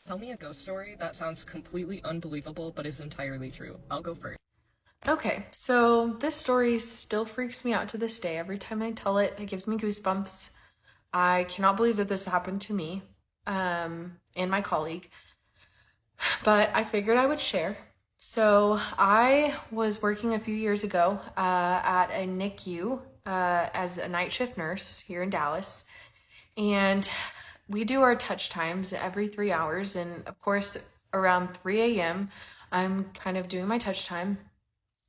Tell me a ghost story that sounds completely unbelievable but is entirely true. I'll go first. Okay, so this story still freaks me out to this day. Every time I tell it, it gives me goosebumps. I cannot believe that this happened to me and my colleague, but I figured I would share. So I was working a few years ago at a NICU as a night shift nurse here in Dallas, and we do our touch times every 3 hours, and of course around 3 a.m. I'm kind of doing my touch time.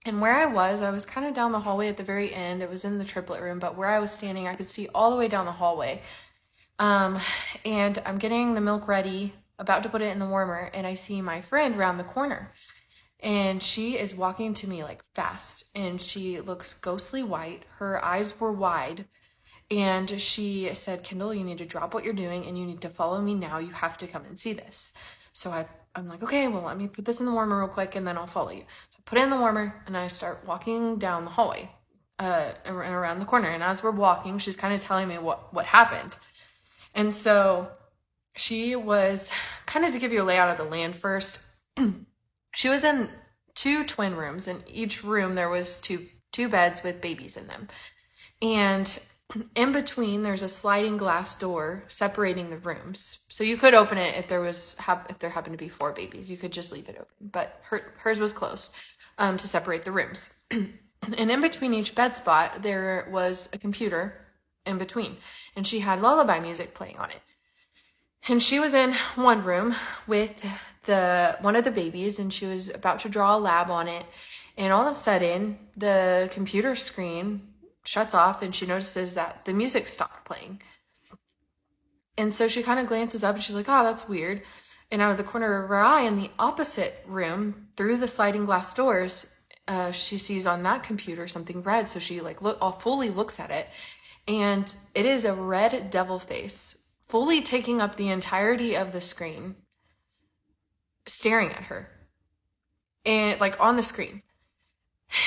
And where I was kind of down the hallway at the very end. It was in the triplet room, but where I was standing, I could see all the way down the hallway. And I'm getting the milk ready, about to put it in the warmer, and I see my friend around the corner. And she is walking to me like fast, and she looks ghostly white. Her eyes were wide, and she said, "Kendall, you need to drop what you're doing, and you need to follow me now. You have to come and see this." So I'm like, okay, well, let me put this in the warmer real quick, and then I'll follow you. So I put it in the warmer, and I start walking down the hallway around the corner. And as we're walking, she's kind of telling me what happened. And so she was, kind of to give you a layout of the land first, she was in two twin rooms. In each room, there was two beds with babies in them. And in between, there's a sliding glass door separating the rooms. So you could open it if there happened to be 4 babies. You could just leave it open. But hers was closed to separate the rooms. And in between each bed spot, there was a computer in between. And she had lullaby music playing on it. And she was in one room with one of the babies, and she was about to draw a lab on it. And all of a sudden, the computer screen shuts off, and she notices that the music stopped playing. And so she kind of glances up, and she's like, "Oh, that's weird." And out of the corner of her eye, in the opposite room, through the sliding glass doors, she sees on that computer something red. So she fully looks at it, and it is a red devil face, fully taking up the entirety of the screen, staring at her, and like on the screen.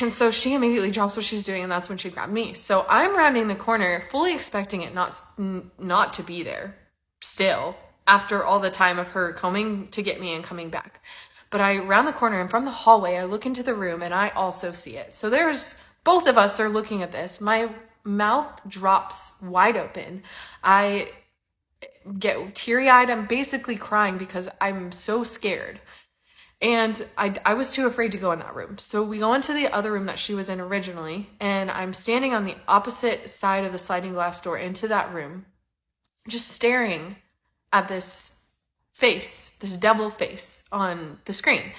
And so she immediately drops what she's doing, and that's when she grabbed me. So I'm rounding the corner, fully expecting it not to be there still, after all the time of her coming to get me and coming back. But I round the corner, and from the hallway, I look into the room, and I also see it. So both of us are looking at this. My mouth drops wide open. I get teary-eyed. I'm basically crying because I'm so scared. And I was too afraid to go in that room. So we go into the other room that she was in originally, and I'm standing on the opposite side of the sliding glass door into that room, just staring at this face, this devil face on the screen.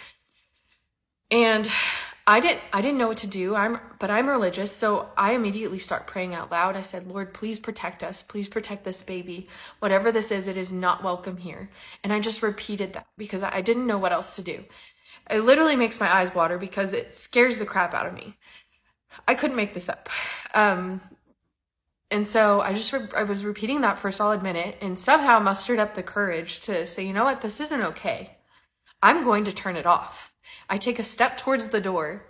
And I didn't know what to do. But I'm religious, so I immediately start praying out loud. I said, "Lord, please protect us. Please protect this baby. Whatever this is, it is not welcome here." And I just repeated that because I didn't know what else to do. It literally makes my eyes water because it scares the crap out of me. I couldn't make this up. And so I was repeating that for a solid minute, and somehow mustered up the courage to say, "You know what? This isn't okay. I'm going to turn it off." I take a step towards the door,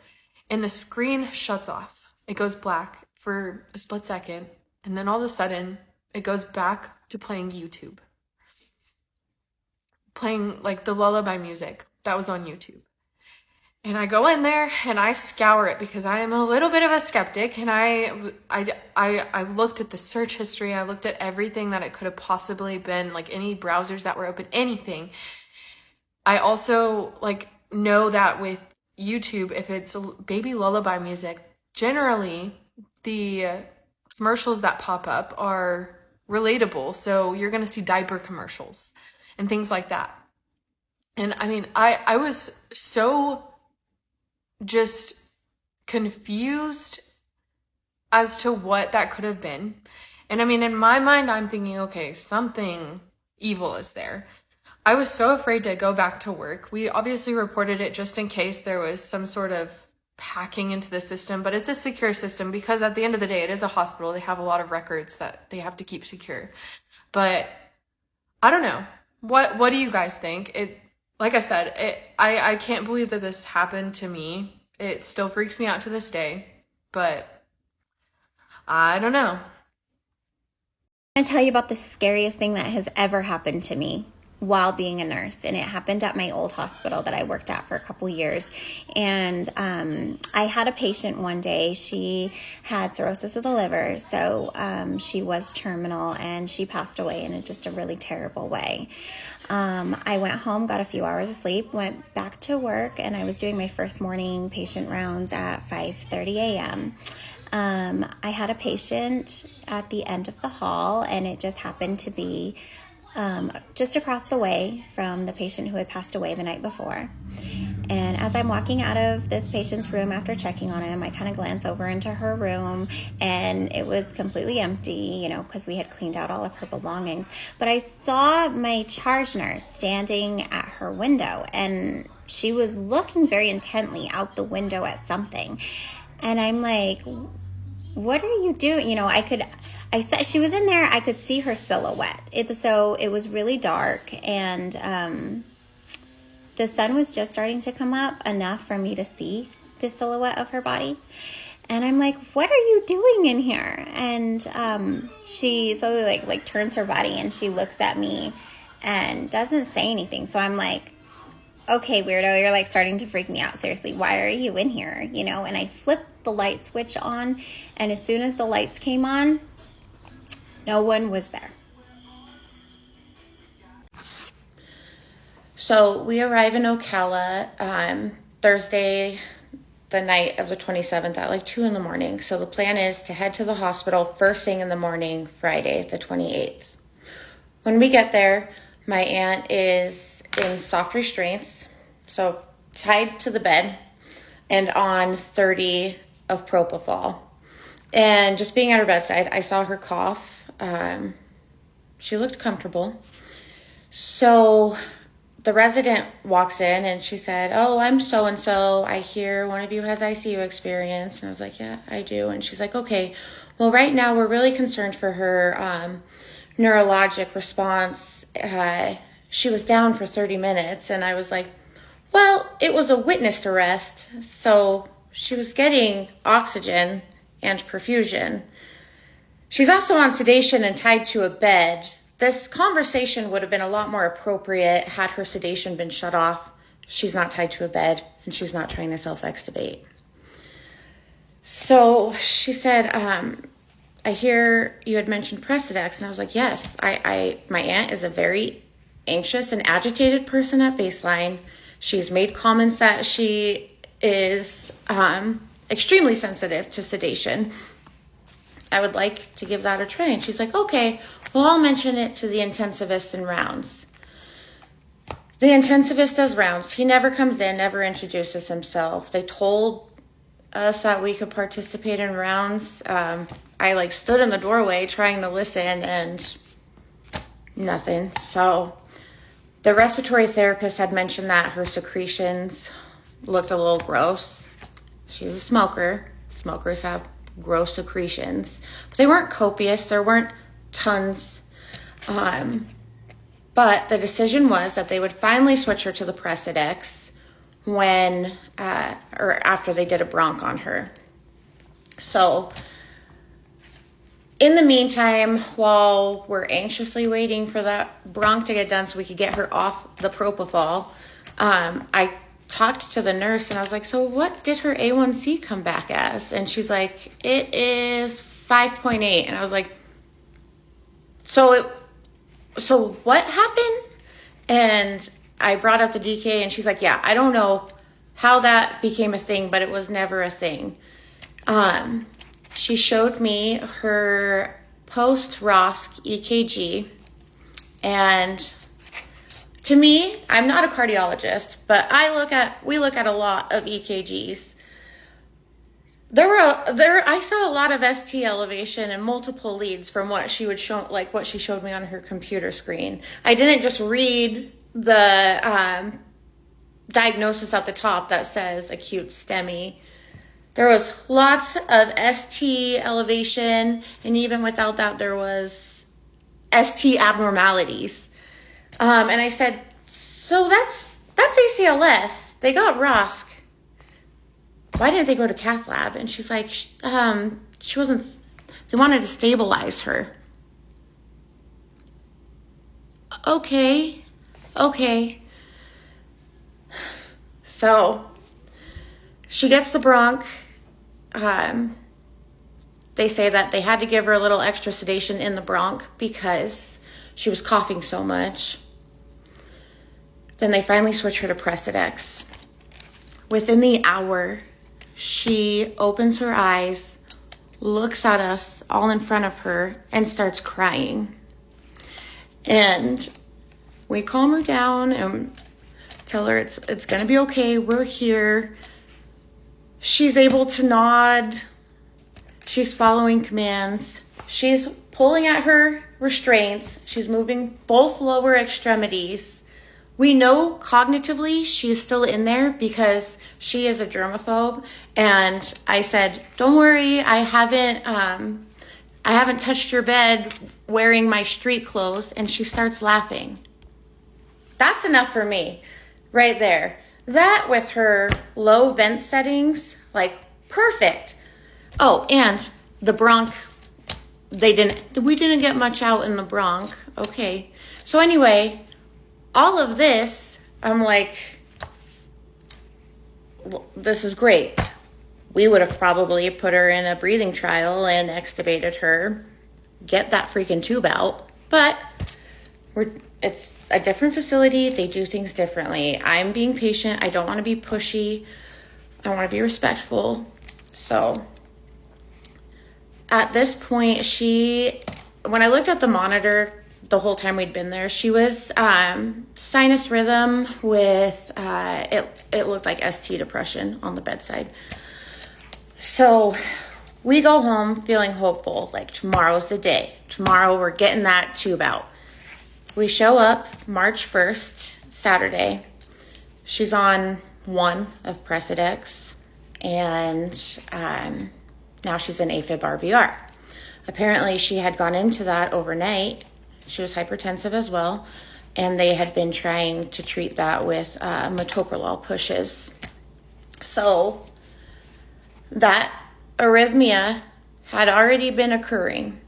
and the screen shuts off. It goes black for a split second, and then all of a sudden, it goes back to playing YouTube. Playing like the lullaby music that was on YouTube. And I go in there, and I scour it because I am a little bit of a skeptic, and I looked at the search history. I looked at everything that it could have possibly been, like any browsers that were open, anything. I also know that with YouTube, if it's baby lullaby music, generally the commercials that pop up are relatable. So you're going to see diaper commercials and things like that. And I mean, I was so just confused as to what that could have been. And I mean, in my mind, I'm thinking, okay, something evil is there. I was so afraid to go back to work. We obviously reported it just in case there was some sort of hacking into the system, but it's a secure system because at the end of the day, it is a hospital. They have a lot of records that they have to keep secure. But I don't know. What do you guys think? Like I said, I can't believe that this happened to me. It still freaks me out to this day, but I don't know. I'm going to tell you about the scariest thing that has ever happened to me. while being a nurse, and it happened at my old hospital that I worked at for a couple years. And I had a patient one day. She had cirrhosis of the liver, so she was terminal, and she passed away in just a really terrible way. I went home, got a few hours of sleep, went back to work, and I was doing my first morning patient rounds at 5:30 a.m. I had a patient at the end of the hall, and it just happened to be just across the way from the patient who had passed away the night before. And as I'm walking out of this patient's room after checking on him, I kind of glance over into her room, and it was completely empty, because we had cleaned out all of her belongings. But I saw my charge nurse standing at her window, and she was looking very intently out the window at something. And I'm like, what are you doing? I said she was in there. I could see her silhouette. So it was really dark, and the sun was just starting to come up enough for me to see the silhouette of her body. And I'm like, what are you doing in here? And she slowly like turns her body, and she looks at me and doesn't say anything. So I'm like, okay, weirdo, you're like starting to freak me out. Seriously, why are you in here? And I flipped the light switch on, and as soon as the lights came on, no one was there. So we arrive in Ocala Thursday, the night of the 27th at like 2 a.m. So the plan is to head to the hospital first thing in the morning, Friday, the 28th. When we get there, my aunt is in soft restraints, so tied to the bed and on 30 of propofol. And just being at her bedside, I saw her cough. She looked comfortable. So the resident walks in, and she said, "Oh, I'm so-and-so. I hear one of you has ICU experience." And I was like, "Yeah, I do." And she's like, "Okay, well, right now we're really concerned for her neurologic response. She was down for 30 minutes. And I was like, well, it was a witnessed arrest, so she was getting oxygen and perfusion. She's also on sedation and tied to a bed. This conversation would have been a lot more appropriate had her sedation been shut off. She's not tied to a bed, and she's not trying to self-extubate." So she said, "I hear you had mentioned Precedex." And I was like, "Yes, my aunt is a very anxious and agitated person at baseline. She's made comments that she is extremely sensitive to sedation. I would like to give that a try." And she's like, "Okay, well, I'll mention it to the intensivist in rounds." The intensivist does rounds. He never comes in, never introduces himself. They told us that we could participate in rounds. I stood in the doorway trying to listen, and nothing. So the respiratory therapist had mentioned that her secretions looked a little gross. She's a smoker. Smokers have gross secretions, but they weren't copious. There weren't tons. But the decision was that they would finally switch her to the Precedex when, or after they did a bronch on her. So in the meantime, while we're anxiously waiting for that bronch to get done so we could get her off the propofol, I talked to the nurse, and I was like, "So what did her A1C come back as?" And she's like, "It is 5.8. And I was like, so what happened? And I brought up the DK, and she's like, "Yeah, I don't know how that became a thing, but it was never a thing." She showed me her post-ROSC EKG, and to me, I'm not a cardiologist, but we look at a lot of EKGs. I saw a lot of ST elevation and multiple leads from what she showed me on her computer screen. I didn't just read the diagnosis at the top that says acute STEMI. There was lots of ST elevation, and even without that, there was ST abnormalities. And I said, "So that's ACLS. They got ROSC. Why didn't they go to cath lab?" And she's like, she wasn't, they wanted to stabilize her. Okay. okay. So she gets the bronch. They say that they had to give her a little extra sedation in the bronch because she was coughing so much. Then they finally switch her to Precedex. Within the hour, she opens her eyes, looks at us all in front of her, and starts crying. And we calm her down and tell her it's going to be okay. We're here. She's able to nod. She's following commands. She's pulling at her restraints. She's moving both lower extremities. We know cognitively she's still in there because she is a germaphobe. And I said, don't worry, I haven't touched your bed wearing my street clothes. And she starts laughing. That's enough for me right there. That with her low vent settings, like perfect. Oh, and the bronch, we didn't get much out in the bronch. Okay. So anyway, all of this, I'm like, well, this is great. We would have probably put her in a breathing trial and extubated her, get that freaking tube out. But it's a different facility. They do things differently. I'm being patient. I don't want to be pushy. I want to be respectful. So at this point, when I looked at the monitor the whole time we'd been there, she was sinus rhythm with, it looked like ST depression on the bedside. So we go home feeling hopeful, like tomorrow's the day. Tomorrow we're getting that tube out. We show up March 1st, Saturday. She's on 1 of Precedex, and now she's in AFib RVR. Apparently she had gone into that overnight. She was hypertensive as well, and they had been trying to treat that with metoprolol pushes. So that arrhythmia had already been occurring.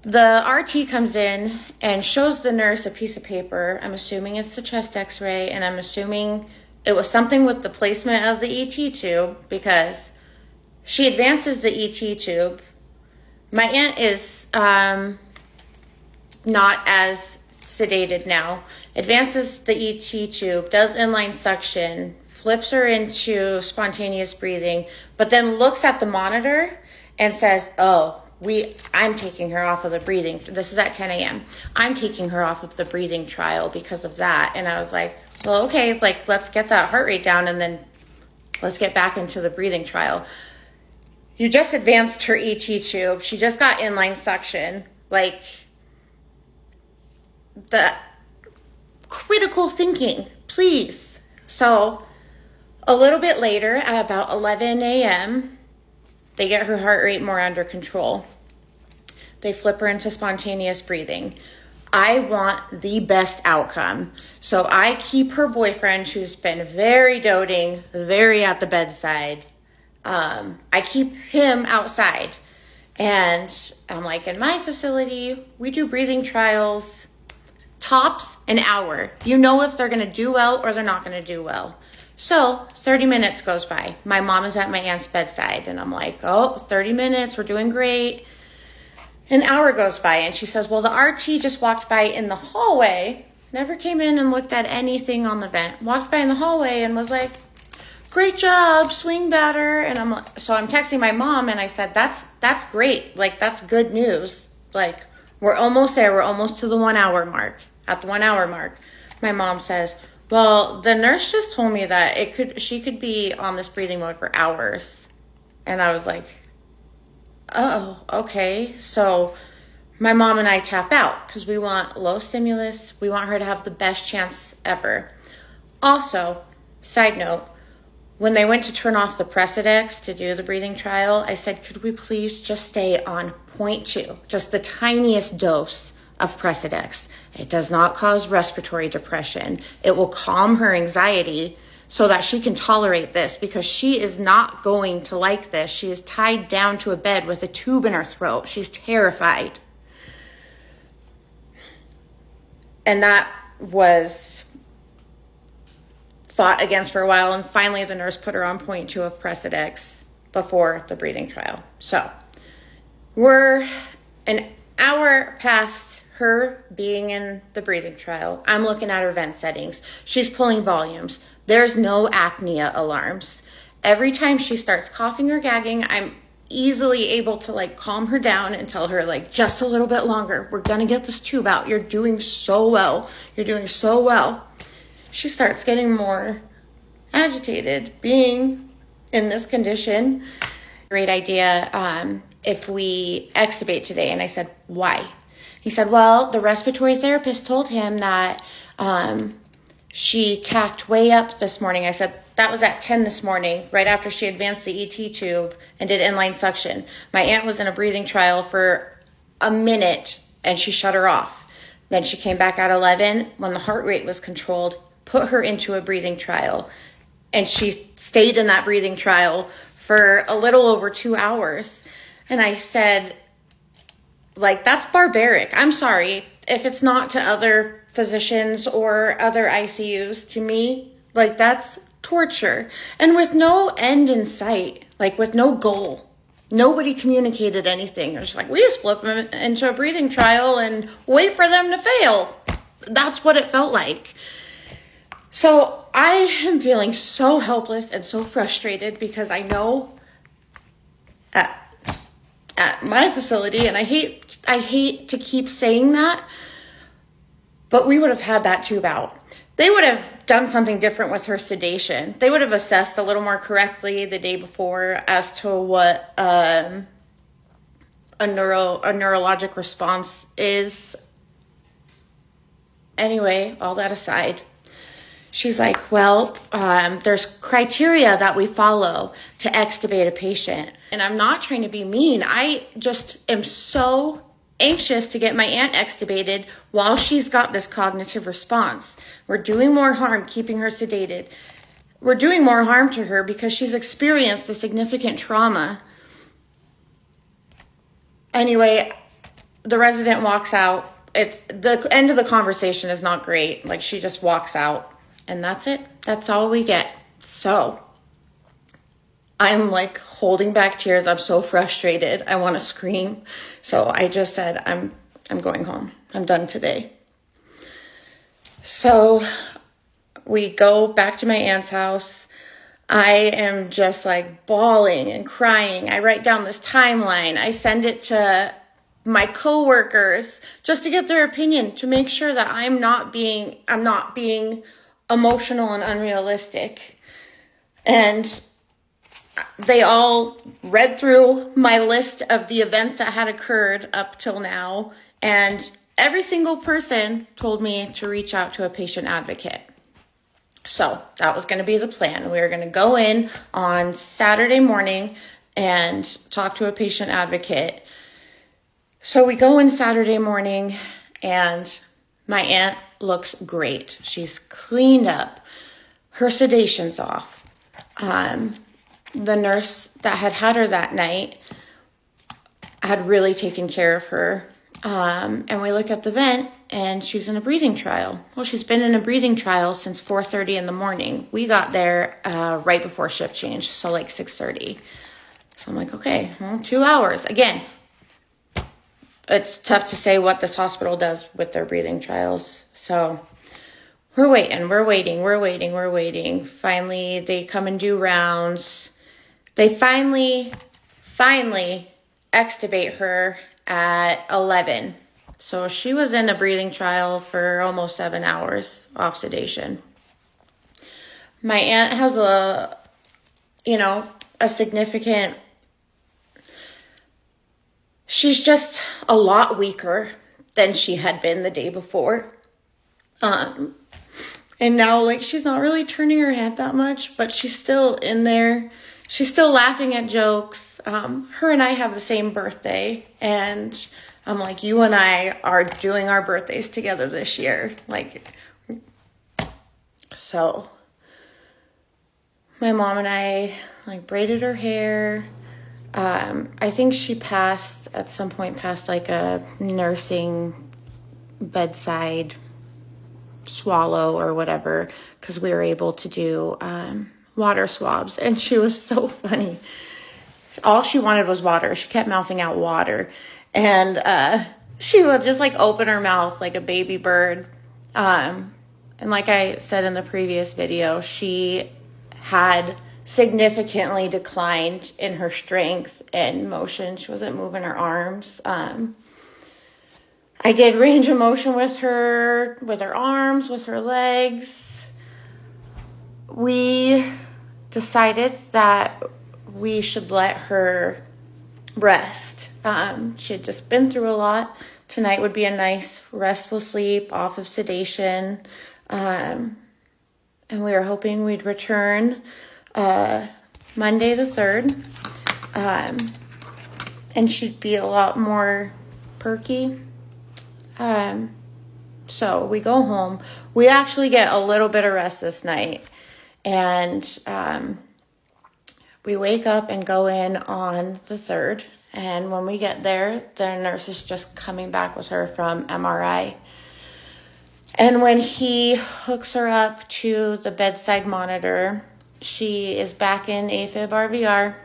The RT comes in and shows the nurse a piece of paper. I'm assuming it's the chest x-ray, and I'm assuming it was something with the placement of the ET tube, because she advances the ET tube. My aunt is not as sedated now. Advances the ET tube, does inline suction, flips her into spontaneous breathing, but then looks at the monitor and says, I'm taking her off of the breathing. This is at 10 a.m. I'm taking her off of the breathing trial because of that. And I was like, well, okay, like, let's get that heart rate down and then let's get back into the breathing trial. You just advanced her ET tube. She just got inline suction. Like, the critical thinking, please. So a little bit later, at about 11 a.m., they get her heart rate more under control. They flip her into spontaneous breathing. I want the best outcome. So I keep her boyfriend, who's been very doting, very at the bedside. I keep him outside. And I'm like, in my facility, we do breathing trials, tops an hour. You know if they're going to do well or they're not going to do well. So 30 minutes goes by. My mom is at my aunt's bedside, and I'm like, 30 minutes, we're doing great. An hour goes by, and she says, well, the RT just walked by in the hallway, never came in and looked at anything on the vent, walked by in the hallway and was like, great job, swing batter. And so I'm texting my mom, and I said, that's great. Like, that's good news. Like, we're almost there. We're almost to the 1 hour mark. At the 1 hour mark, my mom says, well, the nurse just told me that she could be on this breathing mode for hours. And I was like, oh, okay. So my mom and I tap out because we want low stimulus. We want her to have the best chance ever. Also, side note, when they went to turn off the Precedex to do the breathing trial, I said, could we please just stay on 0.2, just the tiniest dose of Precedex. It does not cause respiratory depression. It will calm her anxiety so that she can tolerate this, because she is not going to like this. She is tied down to a bed with a tube in her throat. She's terrified. And that was fought against for a while, and finally the nurse put her on 0.2 of Precedex before the breathing trial. So we're an hour past her being in the breathing trial. I'm looking at her vent settings. She's pulling volumes. There's no apnea alarms. Every time she starts coughing or gagging, I'm easily able to like calm her down and tell her like, just a little bit longer. We're going to get this tube out. You're doing so well. You're doing so well. She starts getting more agitated being in this condition. Great idea if we extubate today. And I said, why? He said, well, the respiratory therapist told him that she tacked way up this morning. I said, that was at 10 this morning, right after she advanced the ET tube and did inline suction. My aunt was in a breathing trial for a minute and she shut her off. Then she came back at 11 when the heart rate was controlled, put her into a breathing trial. And she stayed in that breathing trial for a little over 2 hours. And I said, like, that's barbaric. I'm sorry if it's not to other physicians or other ICUs. To me, like, that's torture. And with no end in sight, like with no goal. Nobody communicated anything. It was like, we just flip them into a breathing trial and wait for them to fail. That's what it felt like. So I am feeling so helpless and so frustrated because I know at my facility, and I hate to keep saying that, but we would have had that tube out. They would have done something different with her sedation. They would have assessed a little more correctly the day before as to what a neurologic response is. Anyway, all that aside, she's like, well, there's criteria that we follow to extubate a patient. And I'm not trying to be mean. I just am so anxious to get my aunt extubated while she's got this cognitive response. We're doing more harm keeping her sedated. We're doing more harm to her because she's experienced a significant trauma. Anyway, the resident walks out. It's the end of the conversation is not great. Like, she just walks out. And that's it. That's all we get. So I'm like holding back tears. I'm so frustrated. I want to scream. So I just said, I'm going home. I'm done today. So we go back to my aunt's house. I am just like bawling and crying. I write down this timeline. I send it to my coworkers just to get their opinion, to make sure that I'm not being emotional and unrealistic. And they all read through my list of the events that had occurred up till now, and every single person told me to reach out to a patient advocate. So that was going to be the plan. We were going to go in on Saturday morning and talk to a patient advocate. So we go in Saturday morning, and my aunt looks great. She's cleaned up. Her sedation's off. The nurse that had her that night had really taken care of her. And we look at the vent, and she's in a breathing trial. Well, she's been in a breathing trial since 4:30 in the morning. We got there right before shift change, so like 6:30. So I'm like, okay, well, 2 hours. Again, it's tough to say what this hospital does with their breathing trials. So we're waiting. Finally, they come and do rounds. They finally extubate her at 11. So she was in a breathing trial for almost 7 hours off sedation. My aunt has a significant, she's just a lot weaker than she had been the day before. And now, like, she's not really turning her head that much, but she's still in there. She's still laughing at jokes. Her and I have the same birthday, and I'm like, you and I are doing our birthdays together this year. Like, so my mom and I, like, braided her hair. I think she at some point passed like a nursing bedside swallow or whatever, because we were able to do water swabs. And she was so funny. All she wanted was water. She kept mouthing out water. And she would just like open her mouth like a baby bird. And like I said in the previous video, she had significantly declined in her strength and motion. She wasn't moving her arms. I did range of motion with her arms, with her legs. We decided that we should let her rest. She had just been through a lot. Tonight would be a nice restful sleep off of sedation. And we were hoping we'd return Monday the 3rd. And she'd be a lot more perky. So we go home. We actually get a little bit of rest this night. And we wake up and go in on the 3rd. And when we get there, the nurse is just coming back with her from MRI. And when he hooks her up to the bedside monitor, she is back in AFib RVR.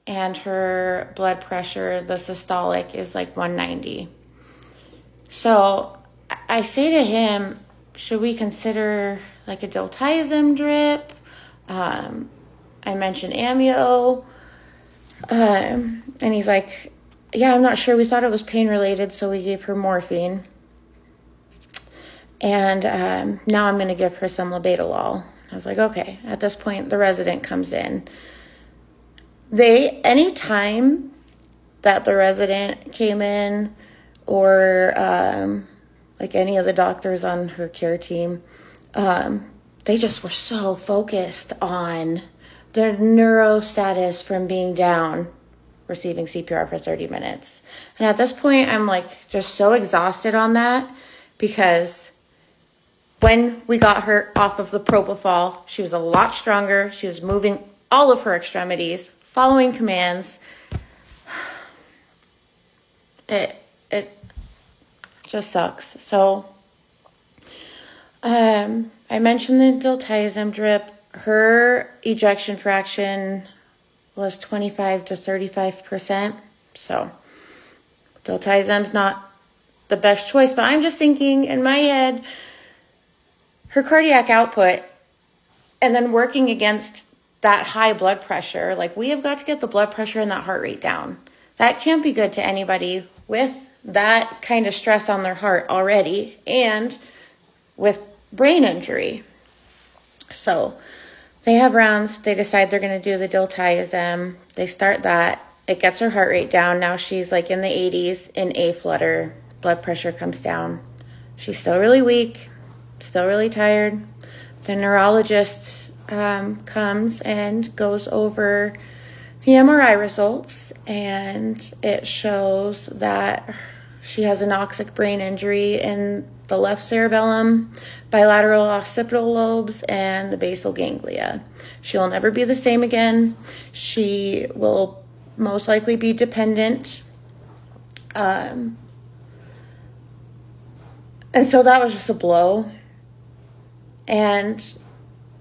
And her blood pressure, the systolic, is like 190. So I say to him, should we consider like a diltiazem drip? I mentioned amio. And he's like, yeah, I'm not sure. We thought it was pain related, so we gave her morphine. And now I'm going to give her some labetalol. I was like, okay. At this point, the resident comes in. Any time that the resident came in, or like any of the doctors on her care team, they just were so focused on their neuro status from being down, receiving CPR for 30 minutes. And at this point, I'm like just so exhausted on that, because when we got her off of the propofol, she was a lot stronger. She was moving all of her extremities, following commands. It just sucks. So I mentioned the diltiazem drip. Her ejection fraction was 25 to 35%. So diltiazem's not the best choice, but I'm just thinking in my head, her cardiac output, and then working against that high blood pressure, like we have got to get the blood pressure and that heart rate down. That can't be good to anybody with that kind of stress on their heart already and with brain injury. So they have rounds. They decide they're going to do the diltiazem. They start that. It gets her heart rate down. Now she's like in the 80s in A flutter. Blood pressure comes down. She's still really weak, still really tired. The neurologist comes and goes over the MRI results, and it shows that she has anoxic brain injury in the left cerebellum, bilateral occipital lobes, and the basal ganglia. She'll never be the same again. She will most likely be dependent. And so that was just a blow. And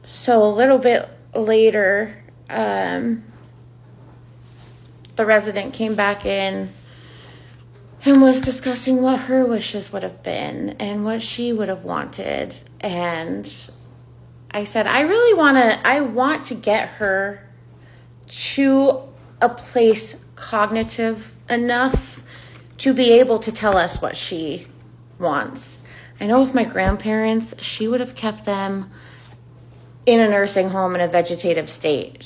so a little bit later, the resident came back in and was discussing what her wishes would have been and what she would have wanted. And I said, I want to get her to a place cognitive enough to be able to tell us what she wants. I know with my grandparents, she would have kept them in a nursing home in a vegetative state.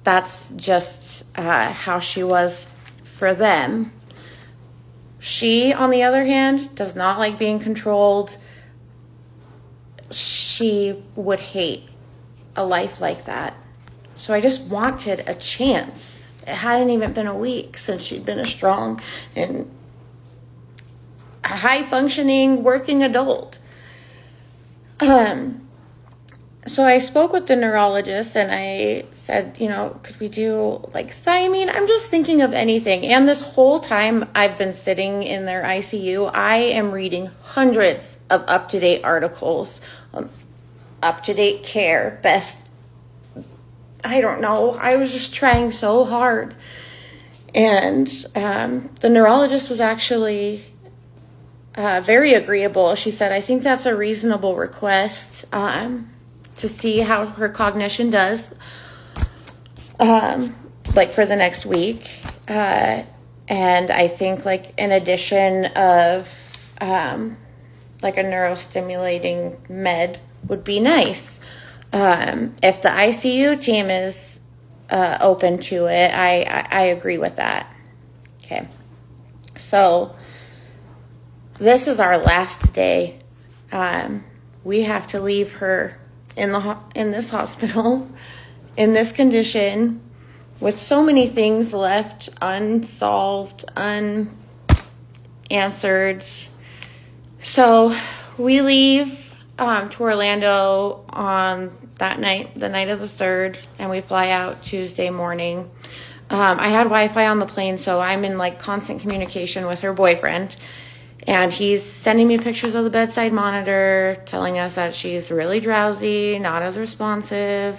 That's just how she was for them. She, on the other hand, does not like being controlled. She would hate a life like that. So I just wanted a chance. It hadn't even been a week since she'd been a strong and high-functioning working adult. So I spoke with the neurologist and I said, could we do like thiamine? I'm just thinking of anything. And this whole time I've been sitting in their ICU, I am reading hundreds of up-to-date articles on up-to-date care, I don't know. I was just trying so hard. And the neurologist was actually very agreeable. She said, I think that's a reasonable request to see how her cognition does, like for the next week. And I think like an addition of like a neurostimulating med would be nice. If the ICU team is open to it, I agree with that. Okay. So this is our last day. We have to leave her in this hospital, in this condition, with so many things left unsolved, unanswered. So we leave to Orlando on that night, the night of the 3rd, and we fly out Tuesday morning. I had Wi-Fi on the plane, so I'm in like constant communication with her boyfriend, and he's sending me pictures of the bedside monitor, telling us that she's really drowsy, not as responsive.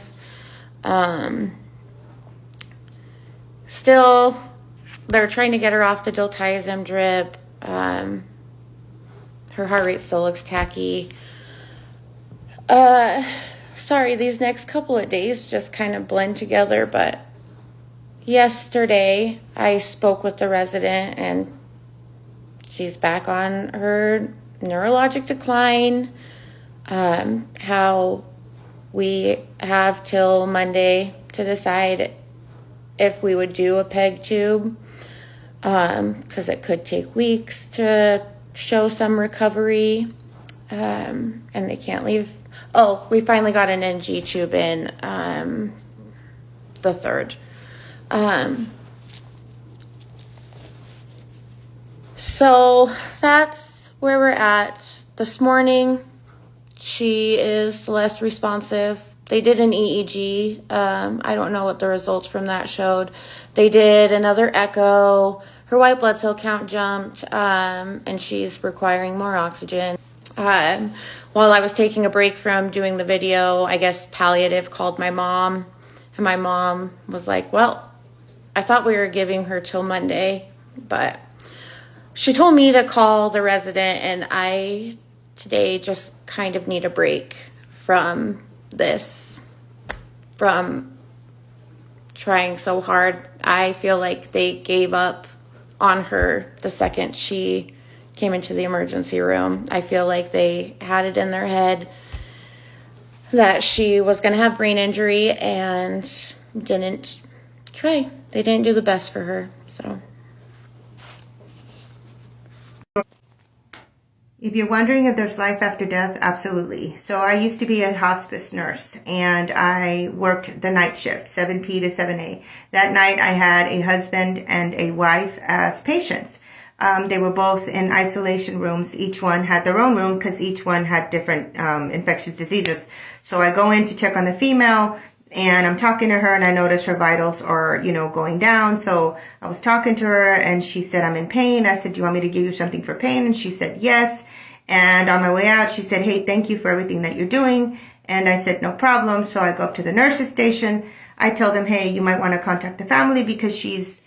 Still, they're trying to get her off the diltiazem drip. Her heart rate still looks tacky. Sorry, these next couple of days just kind of blend together, but yesterday I spoke with the resident and she's back on her neurologic decline. How we have till Monday to decide if we would do a PEG tube, because it could take weeks to show some recovery, and they can't leave. Oh, we finally got an NG tube in the 3rd. So that's where we're at. This morning, she is less responsive. They did an EEG. I don't know what the results from that showed. They did another echo. Her white blood cell count jumped, and she's requiring more oxygen. While I was taking a break from doing the video, I guess palliative called my mom, and my mom was like, well, I thought we were giving her till Monday, but she told me to call the resident, and I today just kind of need a break from this, from trying so hard. I feel like they gave up on her the second she came into the emergency room. I feel like they had it in their head that she was going to have brain injury and didn't try. They didn't do the best for her, so. If you're wondering if there's life after death, absolutely. So I used to be a hospice nurse, and I worked the night shift, 7P to 7A. That night I had a husband and a wife as patients. They were both in isolation rooms. Each one had their own room because each one had different infectious diseases. So I go in to check on the female, and I'm talking to her, and I notice her vitals are, going down. So I was talking to her, and she said, I'm in pain. I said, do you want me to give you something for pain? And she said, yes. And on my way out, she said, hey, thank you for everything that you're doing. And I said, no problem. So I go up to the nurse's station. I tell them, hey, you might want to contact the family because she's,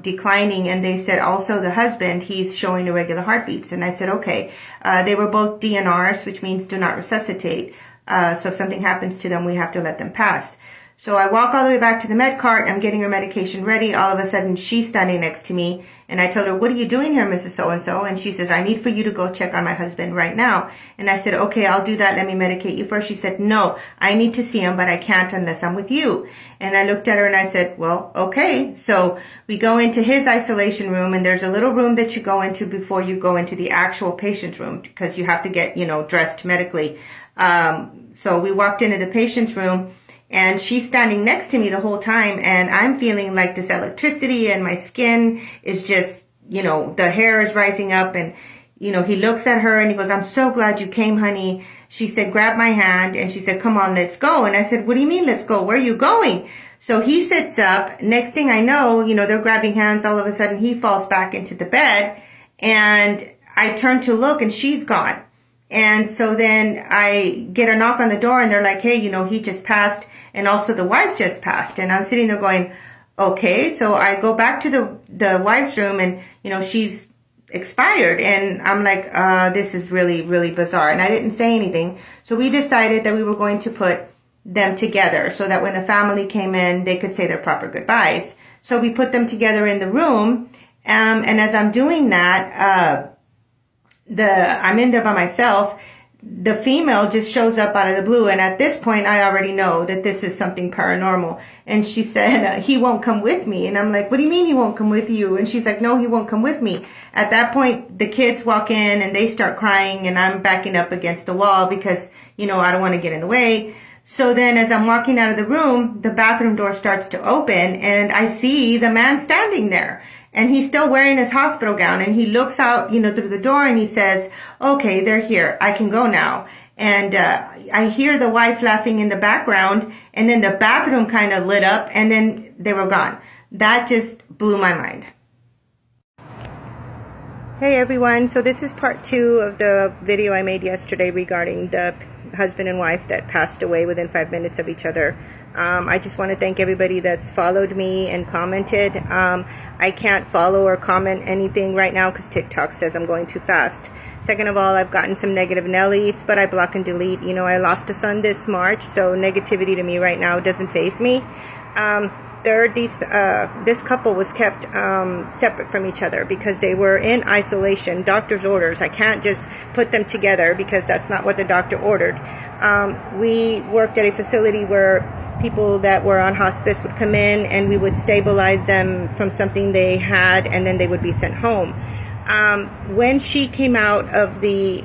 declining. And they said also the husband, he's showing irregular heartbeats. And I said, okay. They were both DNRs, which means do not resuscitate. So if something happens to them, we have to let them pass. So I walk all the way back to the med cart. I'm getting her medication ready. All of a sudden, she's standing next to me. And I told her, what are you doing here, Mrs. So-and-so? And she says, I need for you to go check on my husband right now. And I said, okay, I'll do that. Let me medicate you first. She said, no, I need to see him, but I can't unless I'm with you. And I looked at her and I said, well, okay. So we go into his isolation room, and there's a little room that you go into before you go into the actual patient's room because you have to get, dressed medically. So we walked into the patient's room, and she's standing next to me the whole time, and I'm feeling like this electricity, and my skin is just, the hair is rising up, and, he looks at her and he goes, I'm so glad you came, honey. she said, grab my hand, and she said, come on, let's go. And I said, what do you mean, let's go? Where are you going? So he sits up. Next thing I know, they're grabbing hands. All of a sudden, he falls back into the bed, and I turn to look, and she's gone. And so then I get a knock on the door, and they're like, hey, he just passed, and also the wife just passed. And I'm sitting there going, okay. So I go back to the wife's room, and, she's expired. And I'm like, this is really, really bizarre. And I didn't say anything. So we decided that we were going to put them together so that when the family came in, they could say their proper goodbyes. So we put them together in the room. And as I'm doing that, I'm in there by myself. The female just shows up out of the blue. And at this point, I already know that this is something paranormal. And she said, he won't come with me. And I'm like, what do you mean he won't come with you? And she's like, no, he won't come with me. At that point, the kids walk in and they start crying, and I'm backing up against the wall because, I don't want to get in the way. So then as I'm walking out of the room, the bathroom door starts to open, and I see the man standing there. And he's still wearing his hospital gown, and he looks out, through the door, and he says, okay, they're here. I can go now. And I hear the wife laughing in the background, and then the bathroom kind of lit up, and then they were gone. That just blew my mind. Hey everyone, so this is part 2 of the video I made yesterday regarding the husband and wife that passed away within 5 minutes of each other. I just want to thank everybody that's followed me and commented. I can't follow or comment anything right now because TikTok says I'm going too fast. Second of all, I've gotten some negative Nellies, but I block and delete. I lost a son this March, so negativity to me right now doesn't faze me. Third, this couple was kept separate from each other because they were in isolation, doctor's orders. I can't just put them together because that's not what the doctor ordered. We worked at a facility where people that were on hospice would come in, and we would stabilize them from something they had, and then they would be sent home. When she came out of the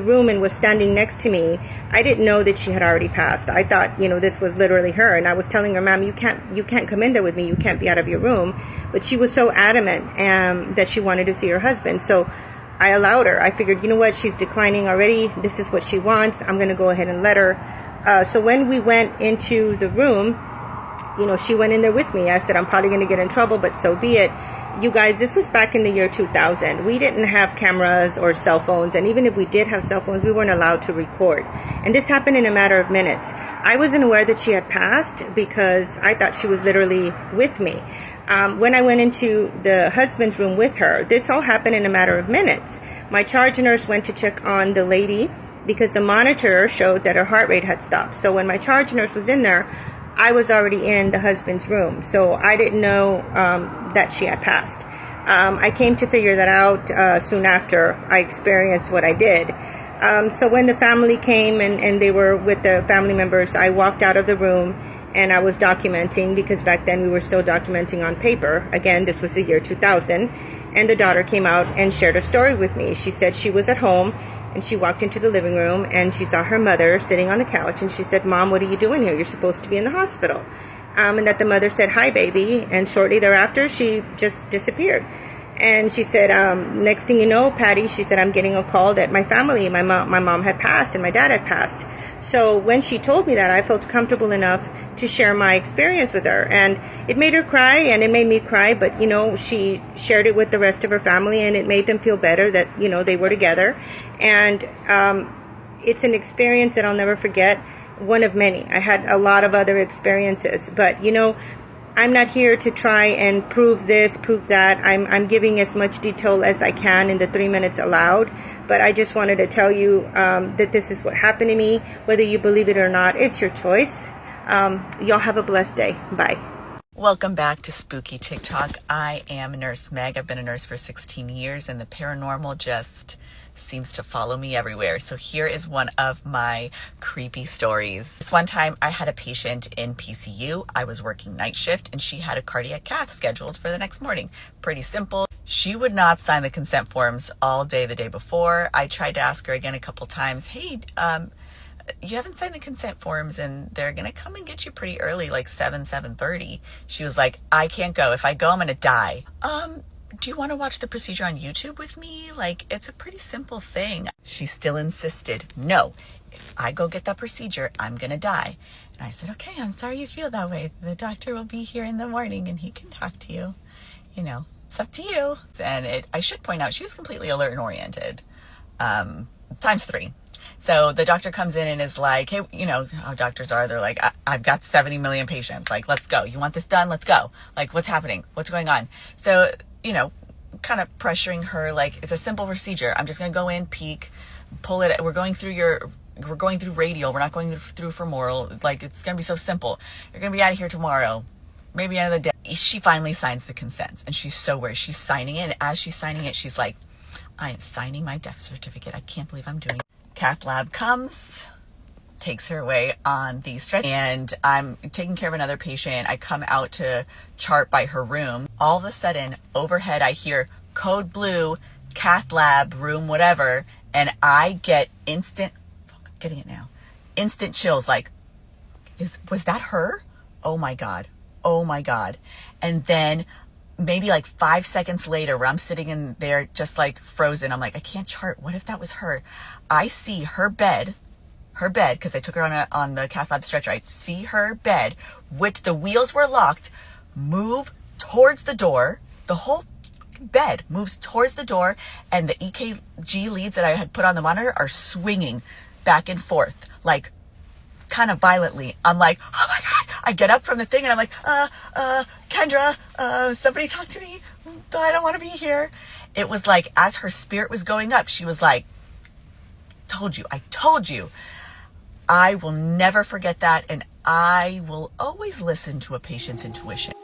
room and was standing next to me, I didn't know that she had already passed. I thought, this was literally her. And I was telling her, ma'am, you can't come in there with me. You can't be out of your room. But she was so adamant that she wanted to see her husband. So I allowed her. I figured, she's declining already. This is what she wants. I'm going to go ahead and let her. So when we went into the room, she went in there with me. I said, I'm probably going to get in trouble, but so be it. You guys, this was back in the year 2000. We didn't have cameras or cell phones, and even if we did have cell phones, we weren't allowed to record. And this happened in a matter of minutes. I wasn't aware that she had passed because I thought she was literally with me. When I went into the husband's room with her, this all happened in a matter of minutes. My charge nurse went to check on the lady because the monitor showed that her heart rate had stopped. So when my charge nurse was in there, I was already in the husband's room, so I didn't know that she had passed. I came to figure that out soon after I experienced what I did. So when the family came and they were with the family members, I walked out of the room and I was documenting because back then we were still documenting on paper. Again, this was the year 2000, and the daughter came out and shared a story with me. She said she was at home, and she walked into the living room and she saw her mother sitting on the couch, and she said, Mom, what are you doing here? You're supposed to be in the hospital. And that the mother said, hi, baby. And shortly thereafter, she just disappeared. And she said, next thing you know, Patty, she said, I'm getting a call that my mom had passed and my dad had passed. So when she told me that, I felt comfortable enough to share my experience with her. And it made her cry, and it made me cry, but, she shared it with the rest of her family, and it made them feel better that, they were together. And it's an experience that I'll never forget, one of many. I had a lot of other experiences, but, I'm not here to try and prove this, prove that. I'm giving as much detail as I can in the 3 minutes allowed. But I just wanted to tell you that this is what happened to me. Whether you believe it or not, it's your choice. Y'all have a blessed day. Bye. Welcome back to Spooky TikTok. I am Nurse Meg. I've been a nurse for 16 years, and the paranormal just seems to follow me everywhere. So here is one of my creepy stories. This one time I had a patient in PCU. I was working night shift, and she had a cardiac cath scheduled for the next morning. Pretty simple. She would not sign the consent forms all day the day before. I tried to ask her again a couple times, hey, you haven't signed the consent forms, and they're going to come and get you pretty early, like 7:30. She was like, I can't go. If I go, I'm going to die. do you want to watch the procedure on YouTube with me? Like, it's a pretty simple thing. She still insisted, no, if I go get that procedure, I'm going to die. And I said, okay, I'm sorry you feel that way. The doctor will be here in the morning and he can talk to you. You know, it's up to you. And I should point out, she was completely alert and oriented, times 3. So the doctor comes in and is like, hey, you know how doctors are. They're like, I've got 70 million patients. Like, let's go. You want this done? Let's go. Like, what's happening? What's going on? So, you know, kind of pressuring her, like, it's a simple procedure. I'm just going to go in, peek, pull it. We're going through radial. We're not going through femoral. Like, it's going to be so simple. You're going to be out of here tomorrow, maybe end of the day. She finally signs the consents, and she's so worried. She's signing it, and as she's signing it, she's like, I am signing my death certificate. I can't believe I'm doing it. Cath lab comes, takes her away on the stretcher, and I'm taking care of another patient. I come out to chart by her room. All of a sudden, overhead, I hear code blue, cath lab, room, whatever, and I get instant chills, like, was that her? Oh my God. And then maybe like 5 seconds later, where I'm sitting in there just like frozen, I'm like, I can't chart. What if that was her? I see her bed, because I took her on the cath lab stretcher. I see her bed, which the wheels were locked, move towards the door. The whole bed moves towards the door, and the EKG leads that I had put on the monitor are swinging back and forth, like kind of violently. I'm like, oh my God. I get up from the thing and I'm like, Kendra, somebody talk to me. I don't want to be here. It was like, as her spirit was going up, she was like, I told you. I will never forget that. And I will always listen to a patient's intuition.